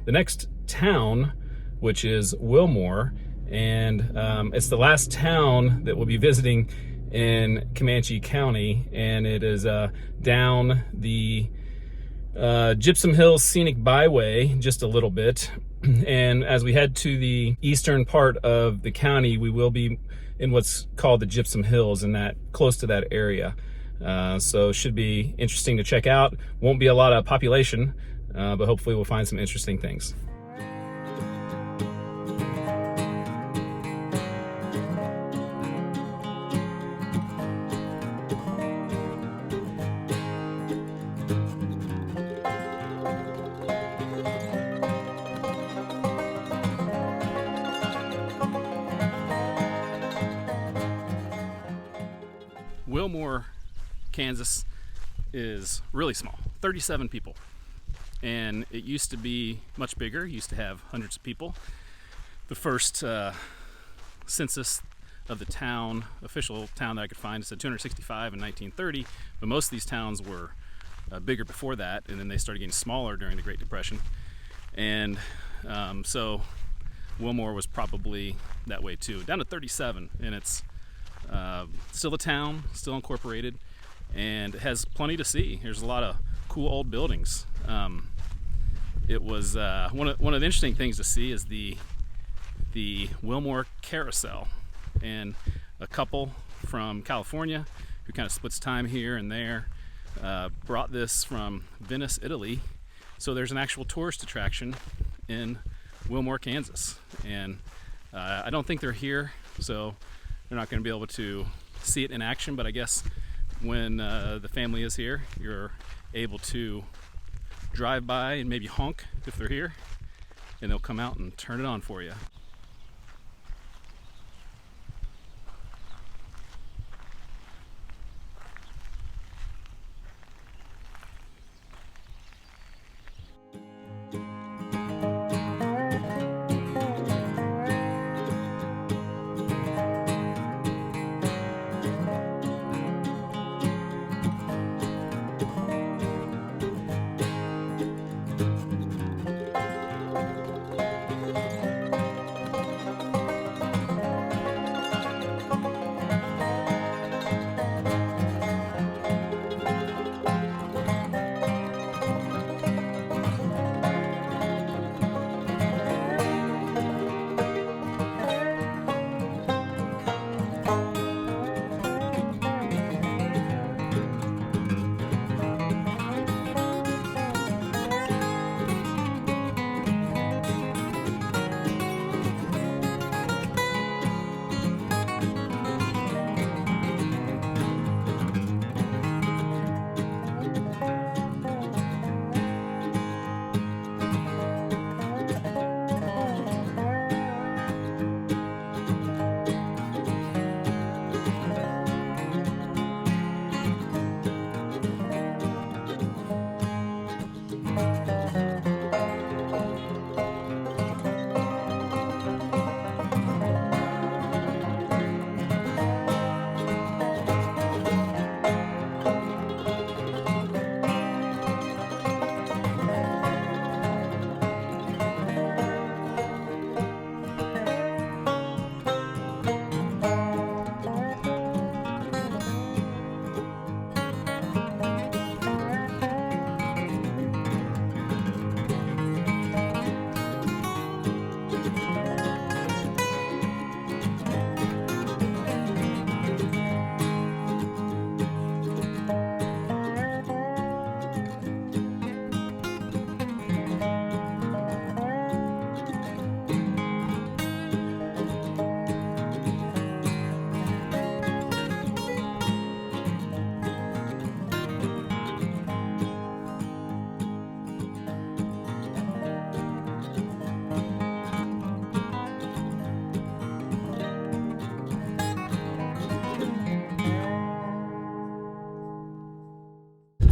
the next town, which is Wilmore, and it's the last town that we'll be visiting in Comanche County, and it is down the Gypsum Hills Scenic Byway just a little bit. And as we head to the eastern part of the county, we will be in what's called the Gypsum Hills, and that close to that area. So should be interesting to check out. Won't be a lot of population, but hopefully we'll find some interesting things. Wilmore, Kansas is really small, 37 people. And it used to be much bigger, it used to have hundreds of people. The first census of the town, official town that I could find, said 265 in 1930, but most of these towns were bigger before that, and then they started getting smaller during the Great Depression. And so Wilmore was probably that way too, down to 37, and it's still a town, still incorporated, and it has plenty to see. There's a lot of cool old buildings. It was one of the interesting things to see is the Wilmore Carousel, and a couple from California who kind of splits time here and there brought this from Venice, Italy. So there's an actual tourist attraction in Wilmore, Kansas, and I don't think they're here, so they're not going to be able to see it in action, but I guess when the family is here, you're able to drive by and maybe honk if they're here, and they'll come out and turn it on for you.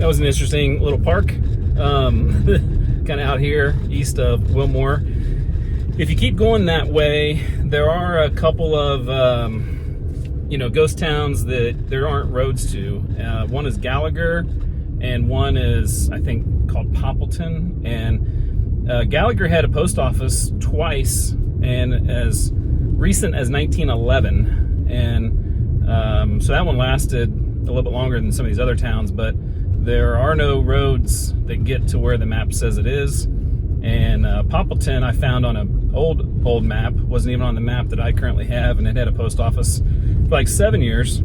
That was an interesting little park, kind of out here east of Wilmore. If you keep going that way, there are a couple of ghost towns that there aren't roads to. One is Gallagher, and one is, I think, called Poppleton. And Gallagher had a post office twice, and as recent as 1911, and so that one lasted a little bit longer than some of these other towns, but there are no roads that get to where the map says it is. And Poppleton I found on an old map, wasn't even on the map that I currently have, and it had a post office for like 7 years.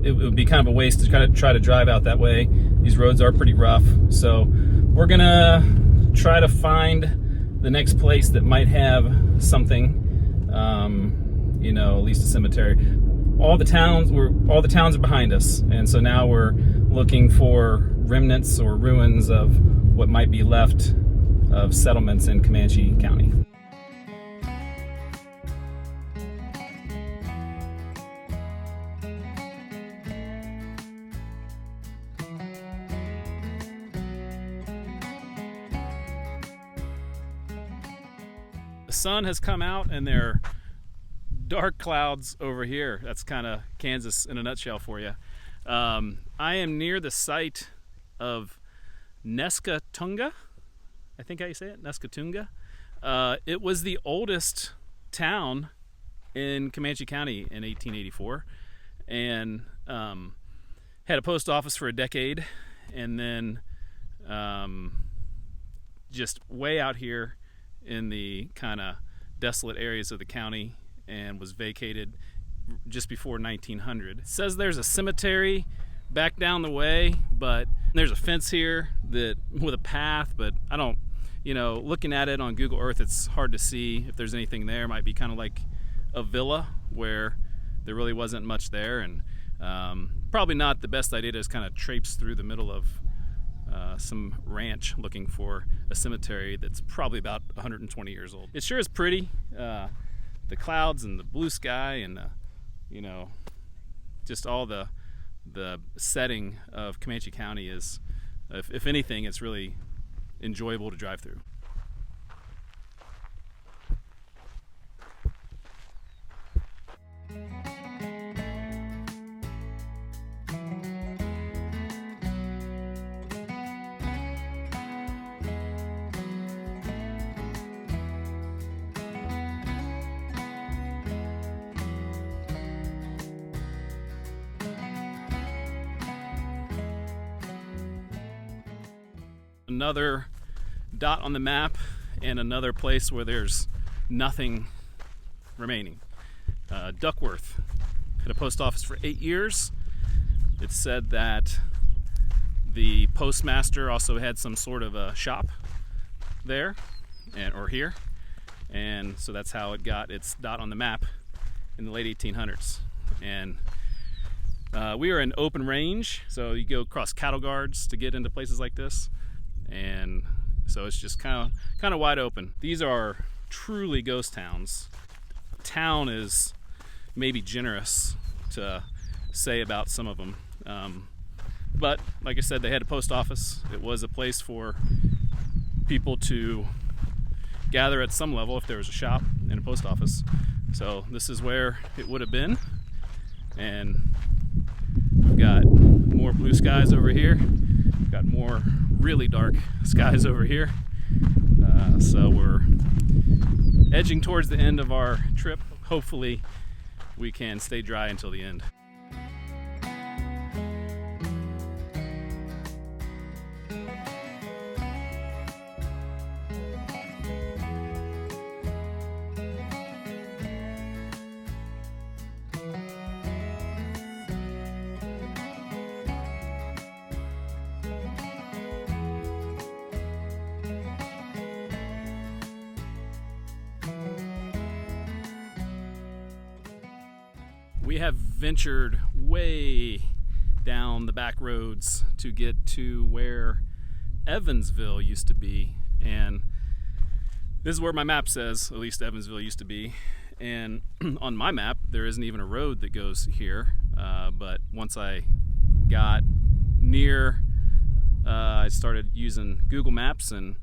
It would be kind of a waste to kind of try to drive out that way. These roads are pretty rough, so we're gonna try to find the next place that might have something, you know, at least a cemetery. All the towns are behind us, and so now we're looking for remnants or ruins of what might be left of settlements in Comanche County. The sun has come out and there are dark clouds over here. That's kind of Kansas in a nutshell for you. I am near the site of Nescatunga. I think how you say it, Nescatunga. It was the oldest town in Comanche County in 1884, and had a post office for a decade, and then just way out here in the kind of desolate areas of the county, and was vacated just before 1900. It says there's a cemetery back down the way, but there's a fence here that with a path, but I don't, you know, looking at it on Google Earth, it's hard to see if there's anything there. It might be kind of like a villa where there really wasn't much there, and probably not the best idea to just kind of traipse through the middle of some ranch looking for a cemetery that's probably about 120 years old. It sure is pretty. The clouds and the blue sky and the, you know, just all the setting of Comanche County is, if anything, it's really enjoyable to drive through. Another dot on the map and another place where there's nothing remaining. Duckworth had a post office for 8 years. It said that the postmaster also had some sort of a shop there or here, and so that's how it got its dot on the map in the late 1800s. And we are in open range, so you go across cattle guards to get into places like this. And so it's just kind of wide open. These are truly ghost towns. Town is maybe generous to say about some of them, but like I said, they had a post office. It was a place for people to gather at some level if there was a shop and a post office. So this is where it would have been, and we've got more blue skies over here. We've got more really dark skies over here. So we're edging towards the end of our trip. Hopefully we can stay dry until the end. We have ventured way down the back roads to get to where Evansville used to be, and this is where my map says at least Evansville used to be. And on my map there isn't even a road that goes here, but once I got near, I started using Google Maps, and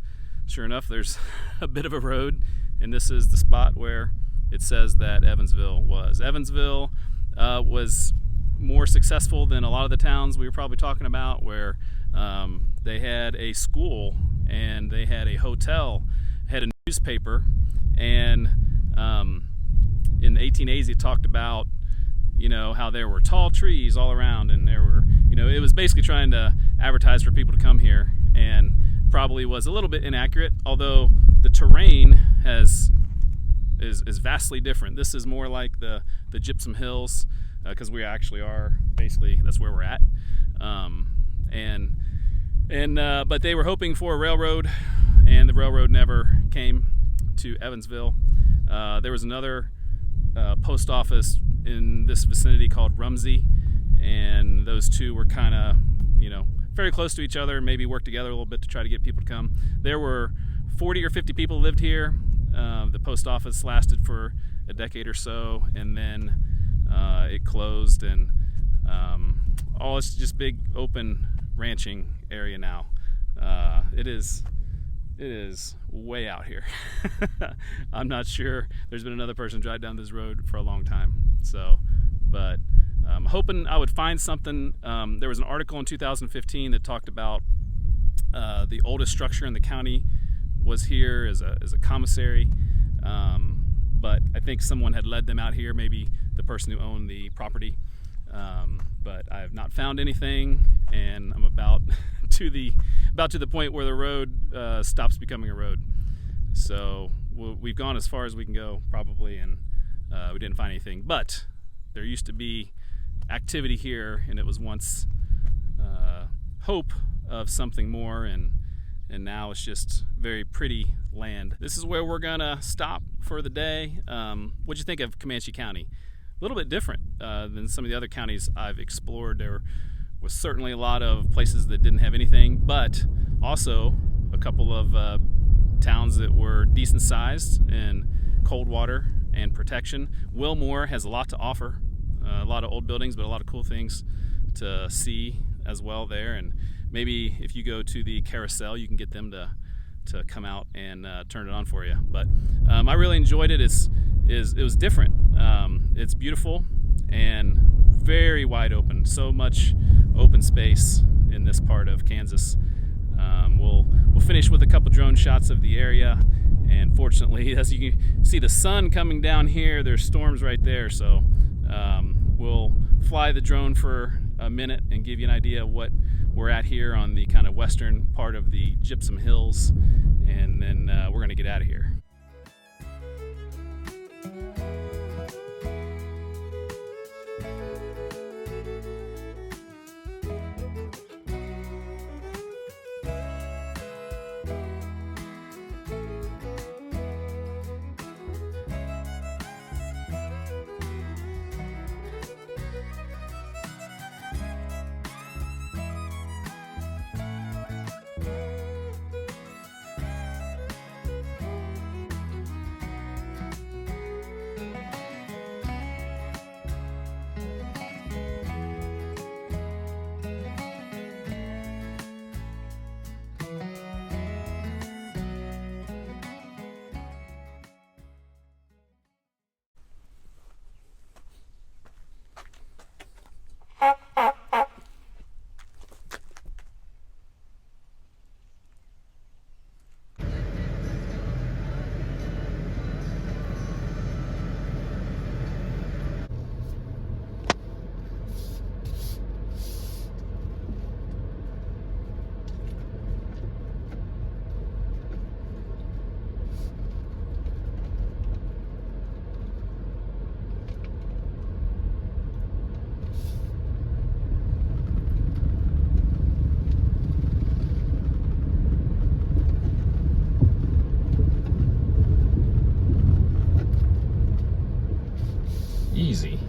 sure enough there's a bit of a road, and this is the spot where it says that Evansville was. Evansville was more successful than a lot of the towns we were probably talking about, where they had a school and they had a hotel newspaper, and in the 1880s it talked about, you know, how there were tall trees all around, and there were, you know, it was basically trying to advertise for people to come here, and probably was a little bit inaccurate, although the terrain is vastly different. This is more like the gypsum hills, because we actually are basically, that's where we're at. But they were hoping for a railroad, and the railroad never came to Evansville. There was another post office in this vicinity called Rumsey, and those two were kind of, you know, very close to each other, maybe worked together a little bit to try to get people to come. There were 40 or 50 people lived here. The post office lasted for a decade or so, and then it closed, and it's just big open ranching area now. It is way out here. I'm not sure there's been another person drive down this road for a long time. So, but I'm hoping I would find something. There was an article in 2015 that talked about the oldest structure in the county was here as a commissary. But I think someone had led them out here, maybe the person who owned the property. But I have not found anything, and I'm about to the point where the road stops becoming a road. So we've gone as far as we can go, probably, and we didn't find anything. But there used to be activity here, and it was once hope of something more, and now it's just very pretty land. This is where we're gonna stop for the day. What'd you think of Comanche County? A little bit different than some of the other counties I've explored. There was certainly a lot of places that didn't have anything, but also a couple of towns that were decent sized and cold water and protection. Wilmore has a lot to offer, a lot of old buildings, but a lot of cool things to see as well there. And maybe if you go to the carousel, you can get them to come out and turn it on for you. But I really enjoyed it. It was different. It's beautiful and very wide open. So much open space in this part of Kansas. We'll finish with a couple drone shots of the area, and fortunately, as you can see the sun coming down here, there's storms right there, so we'll fly the drone for a minute and give you an idea of what we're at here on the kind of western part of the Gypsum Hills, and then we're going to get out of here. Easy.